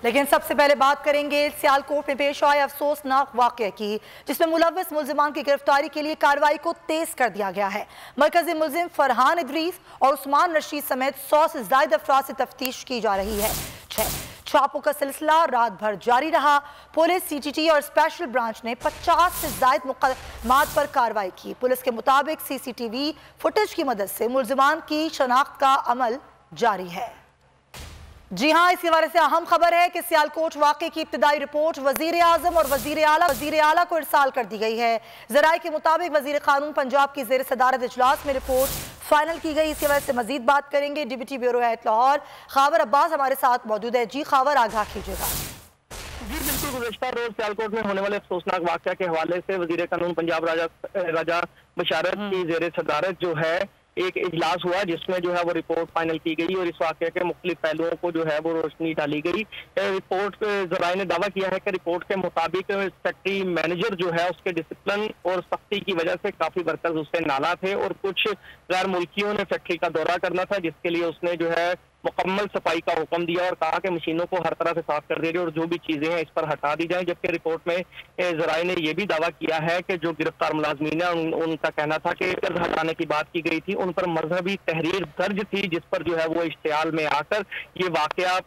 लेकिन सबसे पहले बात करेंगे सियालकोट में पेश आए अफसोसनाक वाक़ये की, जिसमें मुलव्वस मुल्जिमान की गिरफ्तारी के लिए कार्रवाई को तेज कर दिया गया है। मरकजी मुल्जिम फरहान इदरीस और उस्मान रशीद समेत 100 से ज्यादा अफराद से तफ्तीश की जा रही है। छापों का सिलसिला रात भर जारी रहा। पुलिस, सीटीटी और स्पेशल ब्रांच ने 50 से ज्यादा मुकदमात पर कार्रवाई की। पुलिस के मुताबिक सीसीटीवी फुटेज की मदद से मुल्जिमान की शनाख्त का अमल जारी है। जी हां, इस हवाले से अहम खबर है कि सियालकोट वाक़े की इब्तिदाई रिपोर्ट वजीर आजम और वजीर आला को इरसाल कर दी गई है। ज़राए के मुताबिक वजीर कानून पंजाब की ज़ेर सदारत इजलास में रिपोर्ट फाइनल की गई। इसी वजह से मजीद बात करेंगे deputy bureau head Lahore Khawar Abbas हमारे साथ मौजूद है। जी खावर, आगाह कीजिएगा। जी बिल्कुल, गुज़श्ता रोज सियालकोट में होने वाले अफसोसनाक वाक़या के हवाले से वजीर कानून पंजाब राजा बशारत की ज़ेर सदारत जो है एक इजलास हुआ, जिसमें जो है वो रिपोर्ट फाइनल की गई और इस वाक़े के मुख्तलिफ पहलुओं को जो है वो रोशनी डाली गई। रिपोर्ट ज़राए ने दावा किया है कि रिपोर्ट के मुताबिक फैक्ट्री मैनेजर जो है उसके डिसिप्लिन और सख्ती की वजह से काफ़ी वर्कर्स उससे नाला थे और कुछ गैर मुल्कियों ने फैक्ट्री का दौरा करना था, जिसके लिए उसने जो है मुकम्मल सफाई का हुक्म दिया और कहा कि मशीनों को हर तरह से साफ कर दीजिए और जो भी चीजें हैं इस पर हटा दी जाएं। जबकि रिपोर्ट में ज़राए ने यह भी दावा किया है कि जो गिरफ्तार मुलाजमीन है उनका कहना था कि कर्ज हटाने की बात की गई थी, उन पर मजहबी तहरीर दर्ज थी, जिस पर जो है वो इश्तियाल में आकर ये वाकया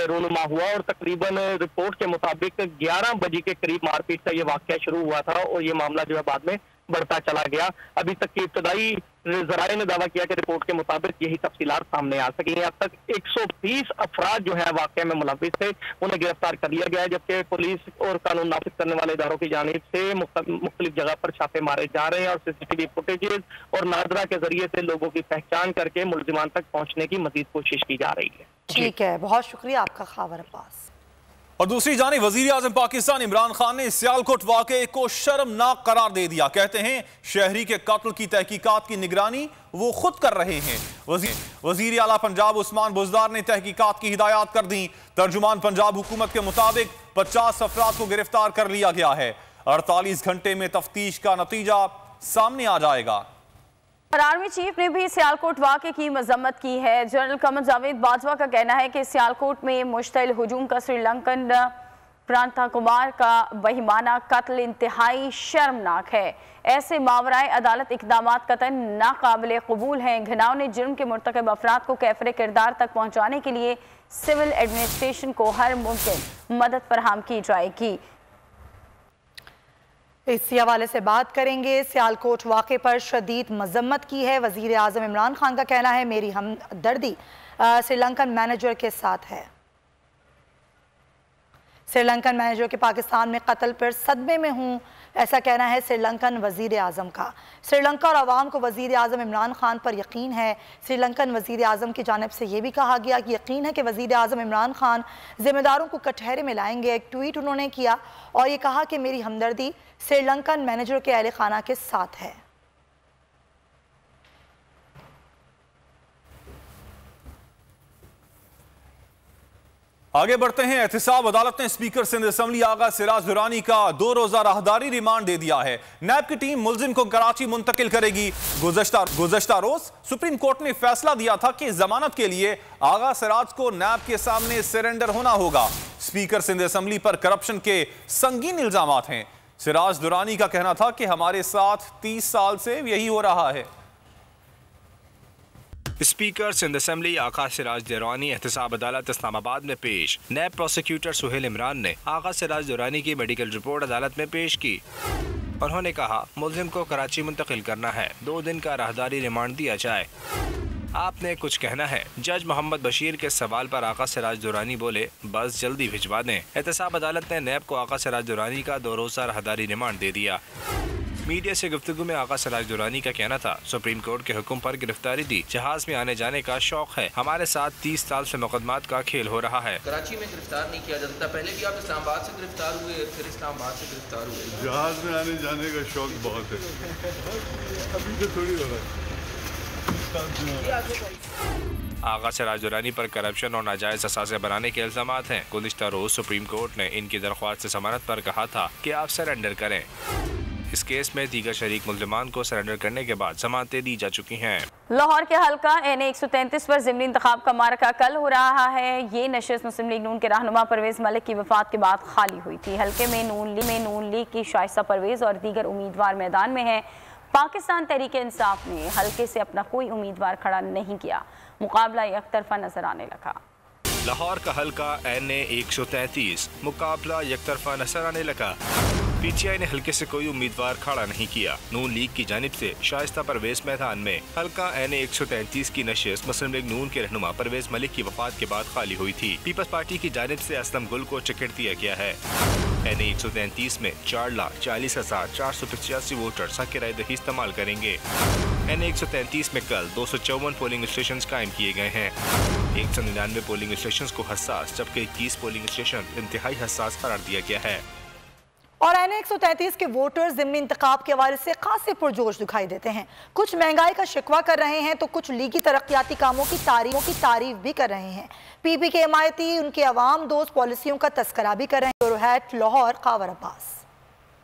रोनुमा हुआ और तकरीबन रिपोर्ट के मुताबिक 11 बजे के करीब मारपीट का ये वाकया शुरू हुआ था और ये मामला जो है बाद में बढ़ता चला गया। अभी तक की इब्तदाई ज़राए ने दावा किया कि रिपोर्ट के मुताबिक यही तफसीलात सामने आ सकी हैं। अब तक 120 अफराद जो है वाकये में मुलव्विस थे, उन्हें गिरफ्तार कर लिया गया है, जबकि पुलिस और कानून नाफिज करने वाले इदारों की जानिब से मुख्तलिफ जगह पर छापे मारे जा रहे हैं और सीसीटीवी फुटेजेस और नादरा के जरिए से लोगों की पहचान करके मुल्जिमान तक पहुंचने की मजीद कोशिश की जा रही है। ठीक है, बहुत शुक्रिया आपका खावर अब्बास। और दूसरी जानिब वजीर आजम पाकिस्तान इमरान खान ने सियालकोट वाक़े को शर्मनाक करार दे दिया। कहते हैं शहरी के कत्ल की तहकीकात की निगरानी वो खुद कर रहे हैं। वजीर आला पंजाब उस्मान बुज़दार ने तहकीकात की हिदायत कर दी। तर्जुमान पंजाब हुकूमत के मुताबिक 50 अफराद को गिरफ्तार कर लिया गया है। 48 घंटे में तफ्तीश का नतीजा सामने आ जाएगा। आर्मी चीफ ने भी सियालकोट वाक़े की मजम्मत की है। जनरल कमर जावेद बाजवा का कहना है कि सियालकोट में मुश्तइल हुजूम का श्रीलंकन प्रांता कुमार का बहिमाना कत्ल इंतहाई शर्मनाक है। ऐसे मावराए अदालत इकदामात कतई नाकाबिल कबूल हैं। घिनौने जुर्म के मुर्तकब अफराद को कैफरे किरदार तक पहुँचाने के लिए सिविल एडमिनिस्ट्रेशन को हर मुमकिन मदद फराहम की जाएगी। इसी हवाले से बात करेंगे। सियालकोट वाक़े पर शदीद मजम्मत की है। वज़ीर आज़म इमरान खान का कहना है मेरी हमदर्दी श्रीलंकन मैनेजर के साथ है। श्रीलंकन मैनेजर के पाकिस्तान में कत्ल पर सदमे में हूँ, ऐसा कहना है श्रीलंकन वज़ीर आज़म का। श्रीलंका और आवाम को वज़ीर आज़म इमरान खान पर यकीन है। श्रीलंकन वज़ीर आज़म की जानिब से यह भी कहा गया कि यकीन है कि वज़ीर आज़म इमरान खान ज़िम्मेदारों को कटहरे में लाएंगे। एक ट्वीट उन्होंने किया और ये कहा कि मेरी हमदर्दी श्रीलंकन मैनेजर के अहले खाना के साथ है। आगे बढ़ते हैं। एहतिसाब अदालत ने स्पीकर सिंध असेंबली आगा सिराज दुरानी का 2 रोजा राहदारी रिमांड दे दिया है। नैब की टीम मुल्जिम को कराची मुंतकिल करेगी। गुज़श्ता रोज सुप्रीम कोर्ट ने फैसला दिया था कि जमानत के लिए आगा सिराज को नैब के सामने सरेंडर होना होगा। स्पीकर सिंध असेंबली पर करप्शन के संगीन इल्जामात हैं। सिराज दुरानी का कहना था कि हमारे साथ 30 साल से यही हो रहा है। स्पीकर सिंध असेंबली आगा सिराज दुरानी एहतिसाब अदालत इस्लामाबाद में पेश। नैब प्रोसिक्यूटर सुहेल इमरान ने आगा सिराज दुरानी की मेडिकल रिपोर्ट अदालत में पेश की। उन्होंने कहा मुल्जिम को कराची मुंतकिल करना है, 2 दिन का राहदारी रिमांड दिया जाए। आपने कुछ कहना है? जज मोहम्मद बशीर के सवाल पर आगा सिराज दुरानी बोले बस जल्दी भिजवा दें। एहतिसाब अदालत ने नैब को आगा सिराज दुरानी का 2 रोजा राहदारी रिमांड दे दिया। मीडिया से गुफ्तगू में आगा सिराज दुरानी का कहना था सुप्रीम कोर्ट के हुक्म पर गिरफ्तारी दी, जहाज में आने जाने का शौक है। हमारे साथ 30 साल से मुकदमात का खेल हो रहा है। कराची में गिरफ्तार नहीं किया जा सकता। पहले भी आप इस्लामाबाद से गिरफ्तार हुए, फिर इस्लामाबाद से गिरफ्तार हुए। जहाज में आने जाने का शौक बहुत है, अभी तो थोड़ी हो रहा है। आगा सिराज दुरानी पर करप्शन और नाजायज असासे बनाने के इल्जामात हैं। गुज़िश्ता रोज सुप्रीम कोर्ट ने इनकी दरख्वास्त से जमानत पर कहा था कि आप सरेंडर करें। इस केस में दीगर शरीक मुल्ज़िमान को सरेंडर करने के बाद जमानतें दी जा चुकी हैं। लाहौर के हल्का NA 133 पर ज़िमनी इंतखाब का मार्का कल हो रहा है। ये नशिस्त मुस्लिम लीग नून के रहनुमा परवेज़ मलिक की वफात के बाद खाली हुई थी। हल्के में नून लीग की शाइस्ता परवेज़ और दीगर उम्मीदवार मैदान में हैं। पाकिस्तान तहरीक इंसाफ ने हल्के से अपना कोई उम्मीदवार खड़ा नहीं किया। मुकाबला एक तरफा नजर आने लगा। लाहौर का हल्का NA 133 मुकाबला एक तरफा नजर आने लगा। PTI ने हल्के से कोई उम्मीदवार खड़ा नहीं किया। नून लीग की जानिब से शाइस्ता परवेज मैदान में। हल्का NA 133 की नशिस्त मुस्लिम लीग नून के रहनुमा परवेज मलिक की वफात के बाद खाली हुई थी। पीपल्स पार्टी की जानिब से असलम गुल को टिकट दिया गया है। NA 133 में 4,40,485 वोटर्स हक राय दही इस्तेमाल करेंगे। NA 133 में कल 254 पोलिंग स्टेशन कायम किए गए हैं। 199 पोलिंग स्टेशन को हसास जबकि 21 पोलिंग स्टेशन इंतहाई हसास करार दिया गया है। और NA 133 के वोटर्स ज़िमनी इंतखाब के हवाले से खासे पुरजोश दिखाई देते हैं। कुछ महंगाई का शिकवा कर रहे हैं तो कुछ लीगी तरक्याती कामों की तारीफ भी कर रहे हैं। PP के हिमायती उनके अवाम दोस्त पॉलिसियों का तस्करा भी कर रहे हैं। लाहौर कावर अब्बास।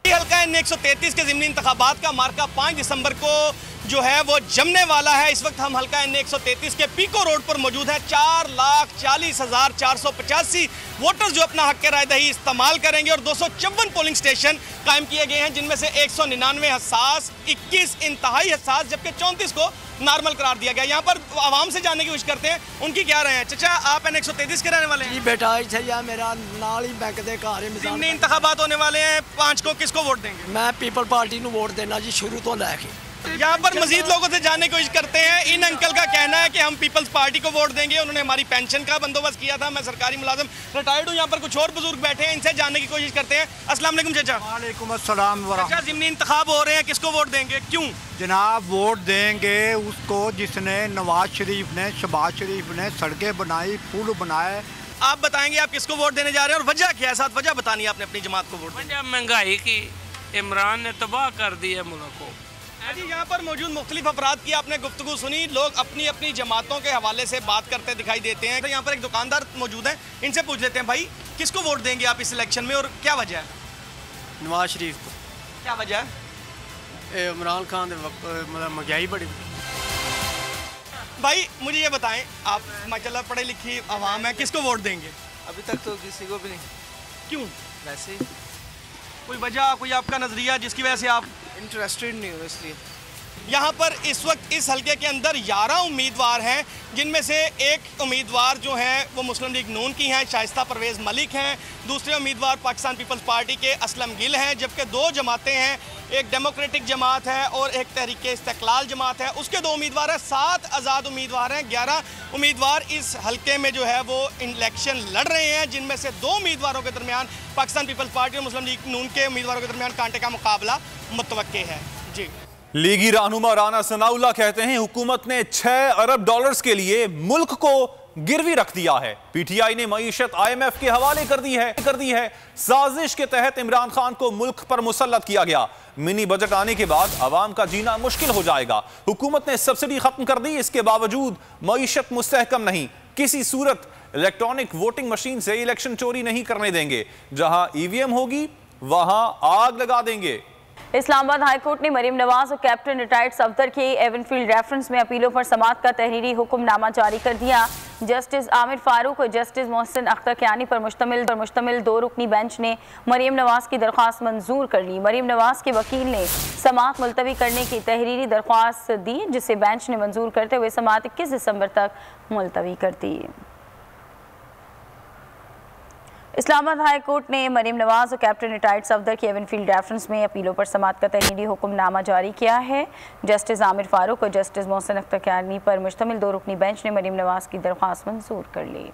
हल्का NA 133 के ज़िमनी इंतखाबात का मार्का 5 दिसंबर को जो है वो जमने वाला है। इस वक्त हम हल्का NA 133 के पीको रोड पर मौजूद है। 4,40,485 वोटर्स जो अपना हक राय दही इस्तेमाल करेंगे और 254 पोलिंग स्टेशन कायम किए गए हैं, जिनमें से 199 हसास, 21 इंतहाई हसास जबकि 34 को नॉर्मल करार दिया गया। यहाँ पर आवाम से जानने की कोशिश करते हैं उनकी क्या रहे हैं। चचा, आप NA 133 के रहने वाले हैं? जी बेटा, मेरा नाल ही बैंक दे घर है। ज़िमनी इंतखाबात होने वाले हैं 5 को, किसको वोट देंगे? मैं पीपल पार्टी को वोट देना जी, शुरू तो लैके। यहाँ पर मजीद लोगों से जानने की कोशिश करते हैं। इन अंकल का कहना है कि हम पीपल्स पार्टी को वोट देंगे। उन्होंने हमारी पेंशन का बंदोबस्त किया था। मैं सरकारी मुलाजिम रिटायर्ड हूँ। यहाँ पर कुछ और बुजुर्ग बैठे हैं, इनसे जानने की कोशिश करते हैं। अस्सलाम वालेकुम चाचा। वालेकुम अस्सलाम। चाचा, ज़िमनी इंतखाब हो रहे हैं, किसको वोट देंगे, क्यों? जनाब, वोट देंगे उसको जिसने नवाज शरीफ ने, शहबाज शरीफ ने सड़कें बनाई, पुल बनाए। आप बताएंगे आप किसको वोट देने जा रहे हैं और वजह क्या है? साथ वजह बतानी है आपने अपनी जमात को वोट देने। महंगाई की, इमरान ने तबाह कर दिया मुल्क को। यहाँ पर मौजूद मुख्तलिफ अफराद की आपने गुफ्तगू सुनी। लोग अपनी अपनी जमातों के हवाले से बात करते दिखाई देते हैं। तो यहाँ पर एक दुकानदार मौजूद है, इनसे पूछ लेते हैं, भाई किसको वोट देंगे आप इस इलेक्शन में और क्या वजह है? नवाज शरीफ को। क्या वजह है? इमरान खान मतलब महंगाई बड़ी। भाई मुझे ये बताएं, आप माशाल्लाह पढ़े लिखी आवाम है, किसको वोट देंगे? अभी तक तो किसी को भी नहीं। क्यों? वैसे ही कोई वजह, कोई आपका नजरिया जिसकी वजह से आप इंटरेस्टेड नहीं हो? इसलिए यहाँ पर इस वक्त इस हल्के के अंदर 11 उम्मीदवार हैं, जिनमें से एक उम्मीदवार जो हैं वो मुस्लिम लीग नून की हैं, शाइस्ता परवेज़ मलिक हैं। दूसरे उम्मीदवार पाकिस्तान पीपल्स पार्टी के असलम गिल हैं, जबकि 2 जमातें हैं, एक डेमोक्रेटिक जमात है और एक तहरीक इस्तिकलाल जमात है। उसके 2 उम्मीदवार हैं, 7 आज़ाद उम्मीदवार हैं। 11 उम्मीदवार इस हल्के में जो है वो इलेक्शन लड़ रहे हैं, जिनमें से 2 उम्मीदवारों के दरमियान पाकिस्तान पीपल्स पार्टी और मुस्लिम लीग नून के उम्मीदवारों के दरमियान कांटे का मुकाबला मुतवक्के है। जी, लीगी रहनुमा राना सनाउल्लाह कहते हैं हुकूमत ने 6 अरब डॉलर्स के लिए मुल्क को गिरवी रख दिया है। PTI ने मईशत IMF के हवाले कर दी है। साजिश के तहत इमरान खान को मुल्क पर मुसल्लत किया गया। मिनी बजट आने के बाद आवाम का जीना मुश्किल हो जाएगा। हुकूमत ने सब्सिडी खत्म कर दी, इसके बावजूद मईशत मुस्तहकम नहीं। किसी सूरत इलेक्ट्रॉनिक वोटिंग मशीन से इलेक्शन चोरी नहीं करने देंगे। जहां EVM होगी वहां आग लगा देंगे। इस्लामाबाद हाई कोर्ट ने मरीम नवाज और कैप्टन रिटायर्ड सफदर के एवनफील्ड रेफरेंस में अपीलों पर समाअत का तहरीरी हुक्मनामा जारी कर दिया। जस्टिस आमिर फारूक और जस्टिस मोहसिन अख्तर कियानी पर मुश्तमिल 2 रुकनी बेंच ने मरीम नवाज की दरख्वास्त मंजूर कर ली। मरीम नवाज के वकील ने समाअत मुलतवी करने की तहरीरी दरख्वास्त दी, जिसे बेंच ने मंजूर करते हुए समाअत 21 दिसंबर तक मुलतवी कर दी। इस्लामाबाद हाई कोर्ट ने मरीम नवाज और कैप्टन रिटायर्ड सफदर की एवनफील्ड रेफरेंस में अपीलों पर समाअत का तहरीरी हुक्मनामा जारी किया है। जस्टिस आमिर फारूक और जस्टिस मोहसिन अख्तर कियानी पर मुश्तमिल 2 रुकनी बेंच ने मरीम नवाज की दरख्वास्त मंजूर कर ली।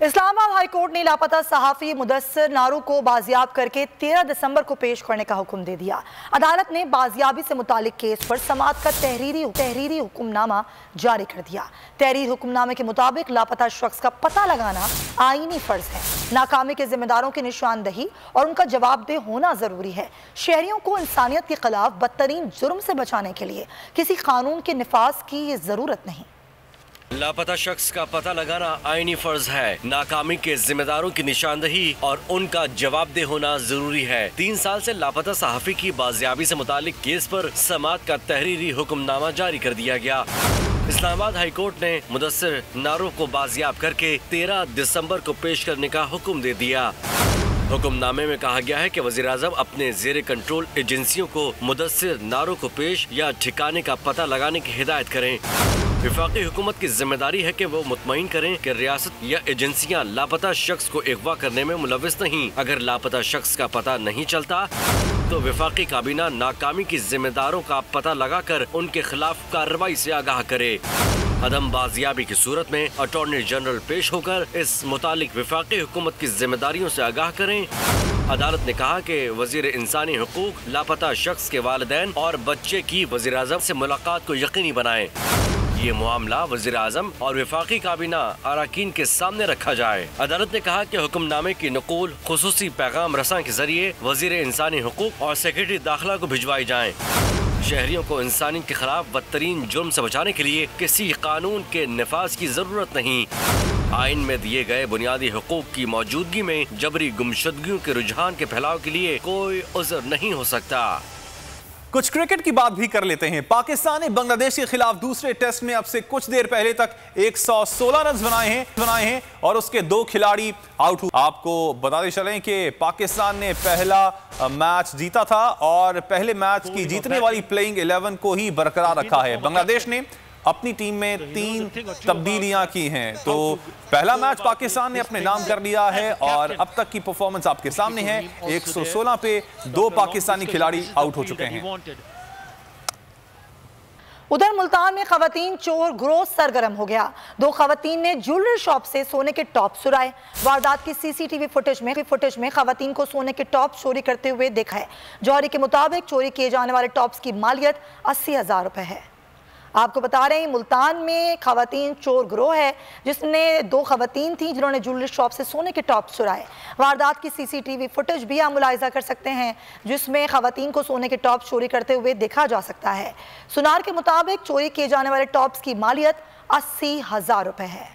इस्लामाबाद हाई कोर्ट ने लापता सहाफ़ी मुदस्सिर नारू को बाजियाब करके 13 दिसंबर को पेश करने का हुक्म दे दिया। अदालत ने बाजियाबी से मुतालिक केस पर समाअत का तहरीरी हुक्मनामा जारी कर दिया। तहरीर हुक्मनामे के मुताबिक लापता शख्स का पता लगाना आईनी फर्ज है। नाकामी के जिम्मेदारों की निशानदही और उनका जवाबदेह होना जरूरी है। शहरियों को इंसानियत के खिलाफ बदतरीन जुर्म से बचाने के लिए किसी कानून के निफाज की जरूरत नहीं। लापता शख्स का पता लगाना आईनी फर्ज है। नाकामी के जिम्मेदारों की निशानदही और उनका जवाबदेह होना जरूरी है। 3 साल से लापता सहाफी की बाजियाबी से मुतालिक केस पर समाअत का तहरीरी हुक्मनामा जारी कर दिया गया। इस्लामाबाद हाई कोर्ट ने मुदस्सिर नारो को बाजियाब करके 13 दिसंबर को पेश करने का हुक्म दे दिया। हुक्मनामे में कहा गया है कि वज़ीर आज़म अपने ज़ेरे कंट्रोल एजेंसियों को मुदस्सिर नारो को पेश या ठिकाने का पता लगाने की हिदायत करें। विफाकी हुकूमत की जिम्मेदारी है कि वो मुतमईन करें कि रियासत या एजेंसियां लापता शख्स को अगवा करने में मुलविस नहीं। अगर लापता शख्स का पता नहीं चलता तो विफाकी काबीना नाकामी की जिम्मेदारों का पता लगाकर उनके खिलाफ कार्रवाई से आगाह करे। अदम बाजियाबी की सूरत में अटॉर्नी जनरल पेश होकर इस मुतालिक विफाकी हुकूमत की जिम्मेदारियों से आगाह करें। अदालत ने कहा कि वजीर इंसानी हुकूक लापता शख्स के वालिदैन और बच्चे की वजीर आज़म से मुलाकात को यकीनी बनाए। ये मामला वजीर आज़म और विफाकी काबीना अरकान के सामने रखा जाए। अदालत ने कहा कि हुक्मनामे की नकूल खुसूसी पैगाम रसां के जरिए वजीर इंसानी हुकूक और सेक्रेटरी दाखिला को भिजवाई जाए। शहरियों को इंसानियत के खिलाफ बदतरीन जुर्म से बचाने के लिए किसी कानून के नफाज की जरूरत नहीं। आइन में दिए गए बुनियादी हुकूक की मौजूदगी में जबरी गुमशुदगियों के रुझान के फैलाव के लिए कोई उज़्र नहीं हो सकता। कुछ क्रिकेट की बात भी कर लेते हैं। पाकिस्तान ने बांग्लादेश के खिलाफ दूसरे टेस्ट में अब से कुछ देर पहले तक 116 रन बनाए हैं और उसके 2 खिलाड़ी आउट हुए। आपको बताते चलें कि पाकिस्तान ने पहला मैच जीता था और पहले मैच की जीतने वाली प्लेइंग 11 को ही बरकरार रखा है। बांग्लादेश ने अपनी टीम में 3 तब्दीलियां की हैं। तो पहला मैच पाकिस्तान ने अपने नाम कर लिया है और अब तक की परफॉर्मेंस आपके सामने है। 116 पे 2 पाकिस्तानी खिलाड़ी आउट हो चुके हैं। उधर मुल्तान में खवातीन चोर गिरोह सरगर्म हो गया। 2 खवातीन ने ज्वेलरी शॉप से सोने के टॉप चुराए। वारदात की सीसीटीवी फुटेज में खवातीन को सोने के टॉप चोरी करते हुए देखा है। जौहरी के मुताबिक चोरी किए जाने वाले टॉप्स की मालियत 80,000 रुपए है। आपको बता रहे हैं मुल्तान में खवातीन चोर गिरोह है जिसने 2 खवातीन थी जिन्होंने ज्वेलरी शॉप से सोने के टॉप चुराए। वारदात की सीसीटीवी फुटेज भी आप मुलाहिजा कर सकते हैं जिसमें खवातीन को सोने के टॉप चोरी करते हुए देखा जा सकता है। सुनार के मुताबिक चोरी किए जाने वाले टॉप्स की मालियत 80,000 रुपए है।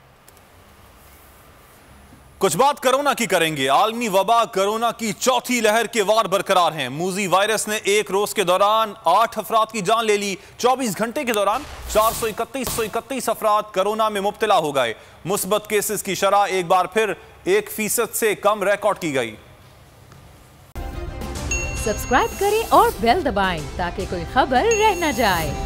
कुछ बात कोरोना की करेंगे। आलमी वबा कोरोना की चौथी लहर के वार बरकरार हैं। मूजी वायरस ने एक रोज के दौरान 8 अफराद की जान ले ली। 24 घंटे के दौरान 431 अफराद कोरोना में मुब्तला हो गए। मुस्बत केसेस की शरह एक बार फिर 1% से कम रिकॉर्ड की गई। सब्सक्राइब करें और बेल दबाएं ताकि कोई खबर रह न जाए।